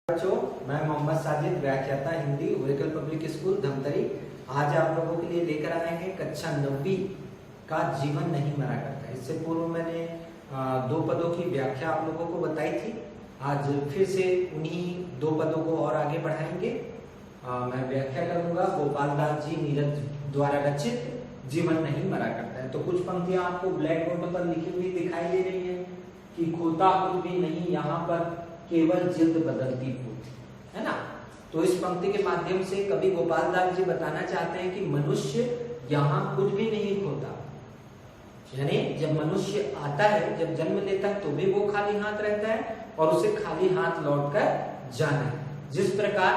बच्चों, मैं मोहम्मद साजिद, व्याख्याता Hindi, Oracle public school Dhamtari. आज आप लोगों के लिए लेकर आए हैं कक्षा 9वीं का जीवन नहीं मरा करता। इससे पूर्व मैंने दो पदों की व्याख्या आप लोगों को बताई थी। आज फिर से उन्हीं दो पदों को और आगे बढ़ाएंगे। मैं व्याख्या करूंगा गोपाल दास जी नीरज द्वारा रचित जीवन नहीं मरा करता है। तो कुछ पंक्तियां आपको ब्लैक बोर्ड पर लिखी हुई दिखाई दे रही है कि खोता कुछ भी नहीं यहाँ पर, केवल जिल्द बदलती होती है ना। तो इस पंक्ति के माध्यम से कवि गोपाल दास जी बताना चाहते हैं कि मनुष्य यहाँ कुछ भी नहीं खोता। यानी जब मनुष्य आता है, जब जन्म लेता है, तो भी वो खाली हाथ रहता है और उसे खाली हाथ लौटकर जाना है। जिस प्रकार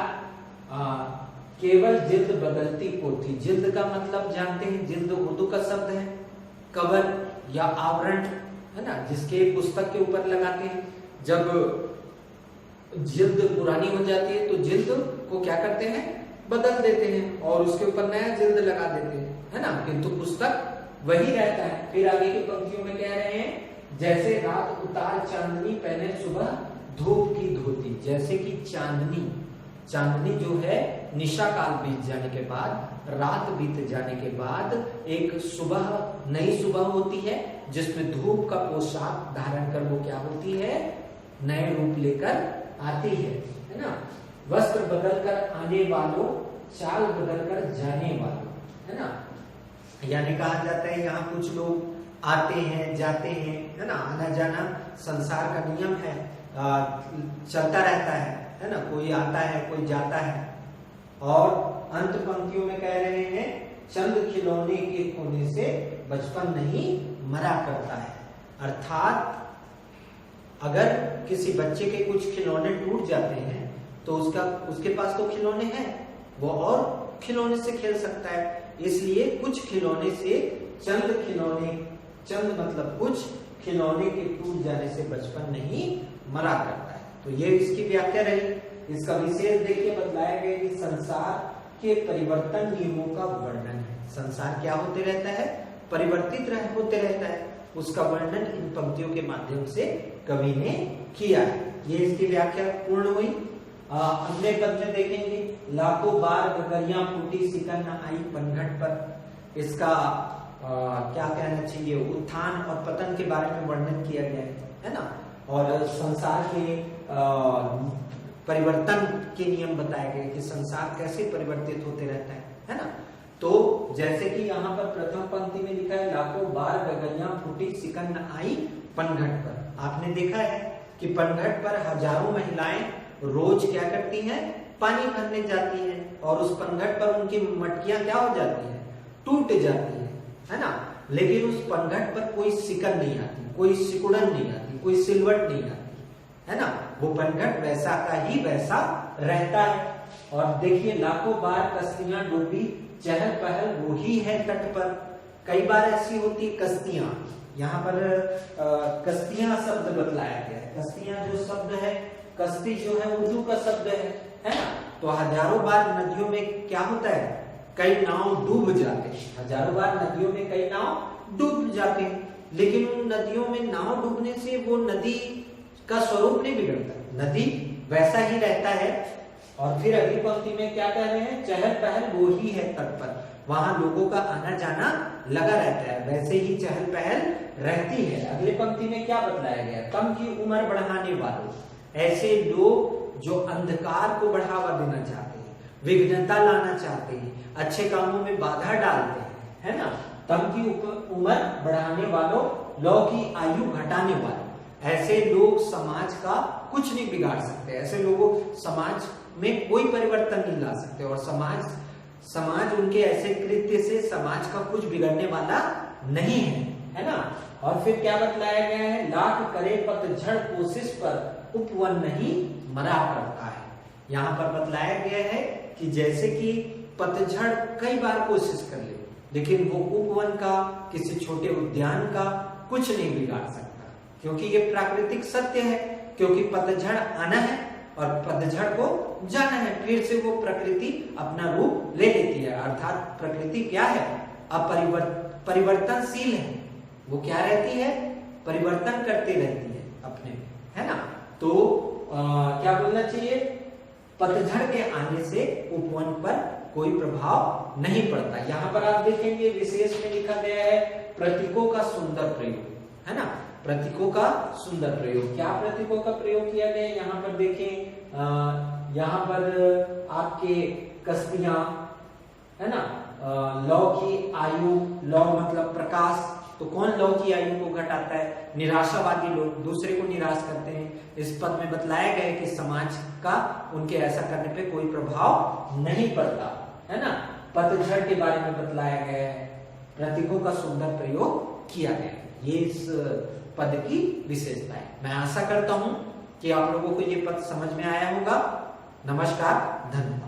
केवल जिल्द बदलती पोथी, जिल्द का मतलब जानते हैं, जिल्द उर्दू का शब्द है, कवर या आवरण है ना, जिसके पुस्तक के ऊपर लगाते हैं। जब जिल्द पुरानी हो जाती है तो जिल्द को क्या करते हैं, बदल देते हैं और उसके ऊपर नया जिल्द लगा देते हैं, है ना। किंतु पुस्तक वही रहता है। फिर आगे की पंक्तियों में कह रहे हैं, जैसे रात उतार चांदनी पहने सुबह धूप की धोती। जैसे कि चांदनी जो है निशा काल बीत जाने के बाद, रात बीत जाने के बाद एक सुबह, नई सुबह होती है जिसमें धूप का पोशाक धारण कर वो क्या होती है, नए रूप लेकर आती है ना। वस्त्र बदल कर आने वालों, चाल बदल कर जाने वालों, है ना। यानी कहा जाता है यहाँ कुछ लोग आते हैं जाते हैं, है ना। आना जाना संसार का नियम है, चलता रहता है ना। कोई आता है कोई जाता है। और अंत पंक्तियों में कह रहे हैं, चंद खिलौने के खोने से बचपन नहीं मरा करता है। अर्थात अगर किसी बच्चे के कुछ खिलौने टूट जाते हैं तो उसके पास तो खिलौने हैं, वो और खिलौने से खेल सकता है। इसलिए कुछ खिलौने से चंद मतलब कुछ खिलौने के टूट जाने से बचपन नहीं मरा करता है। तो ये इसकी व्याख्या रही। इसका विशेष देखिए बतलाया गया कि संसार के परिवर्तन नियमों का वर्णन है। संसार क्या होते रहता है, परिवर्तित होते रहता है। उसका वर्णन इन पंक्तियों के माध्यम से कवि ने किया है। ये इसकी व्याख्या पूर्ण हुई। अगले पद में देखेंगे, लाखों बार गगरियां फूटी सिकन न आई पनघट पर। इसका क्या कहना चाहिए, उत्थान और पतन के बारे में वर्णन किया गया है ना। और संसार के परिवर्तन के नियम बताए गए कि संसार कैसे परिवर्तित होते रहता है ना। तो जैसे कि यहाँ पर प्रथम पंक्ति में लिखा है, लाखों बार गगरियां फूटी सिकन न आई पनघट पर। आपने देखा है कि पनघट पर हजारों महिलाएं रोज क्या करती हैं, पानी भरने जाती हैं और उस पनघट पर उनकी मटकियां क्या हो जाती हैं, टूट जाती है ना। लेकिन उस पनघट पर कोई सिकन नहीं आती, कोई सिकुड़न नहीं आती, कोई सिलवट नहीं आती, है ना। वो पनघट वैसा का ही वैसा रहता है। और देखिए, लाखों बार कश्तियां डूबी चहल पहल वो ही है तट पर। कई बार ऐसी होती कश्तियां, यहाँ पर कश्तियां शब्द बतलाया गया है। कश्तियां जो शब्द है, कश्ती जो है उर्दू का शब्द है ना। तो हजारों बार नदियों में क्या होता है, कई नाव डूब जाते हैं। हजारों बार नदियों में कई नाव डूब जाते हैं, लेकिन उन नदियों में नाव डूबने से वो नदी का स्वरूप नहीं बिगड़ता, नदी वैसा ही रहता है। और फिर अगली पंक्ति में क्या कह रहे हैं, चहल पहल वो ही है तट पर। वहां लोगों का आना जाना लगा रहता है, वैसे ही चहल पहल रहती है। अगले पंक्ति में क्या बतलाया गया, कम की उम्र बढ़ाने वालों, ऐसे लोग जो अंधकार को बढ़ावा देना चाहते हैं, विघ्नता लाना चाहते हैं, अच्छे कामों में बाधा डालते हैं, है ना। कम की उम्र बढ़ाने वालों, लौ की आयु घटाने वालों, ऐसे लोग समाज का कुछ नहीं बिगाड़ सकते। ऐसे लोगों समाज में कोई परिवर्तन नहीं ला सकते और समाज उनके ऐसे कृत्य से समाज का कुछ बिगड़ने वाला नहीं है ना। और फिर क्या बतलाया गया है, लाख करे पतझड़ कोशिश पर उपवन नहीं मरा करता है। यहाँ पर बतलाया गया है कि जैसे कि पतझड़ कई बार कोशिश कर ले, लेकिन वो उपवन का, किसी छोटे उद्यान का कुछ नहीं बिगाड़ सकता, क्योंकि ये प्राकृतिक सत्य है। क्योंकि पतझड़ आना है और पतझड़ को जाना है, फिर से वो प्रकृति अपना रूप ले लेती है। अर्थात प्रकृति क्या है, परिवर्तनशील है। वो क्या रहती है, परिवर्तन करती रहती है अपने, है ना। तो क्या बोलना चाहिए, पतझड़ के आने से उपवन पर कोई प्रभाव नहीं पड़ता। यहाँ पर आप देखेंगे विशेष में लिखा गया है प्रतीकों का सुंदर प्रयोग, है ना, प्रतीकों का सुंदर प्रयोग। क्या प्रतीकों का प्रयोग किया गया है, यहाँ पर देखें, यहाँ पर आपके कस्बियां, है ना, लौ की आयु, लौ मतलब प्रकाश, तो कौन लौ की आयु को घटाता है, निराशावादी लोग दूसरे को निराश करते हैं। इस पद में बतलाया गया है कि समाज का उनके ऐसा करने पे कोई प्रभाव नहीं पड़ता, है ना। पतझड़ के बारे में बतलाया गया है, प्रतीकों का सुंदर प्रयोग किया गया है। ये इस पद की विशेषता है। मैं आशा करता हूं कि आप लोगों को ये पद समझ में आया होगा। नमस्कार, धन्यवाद।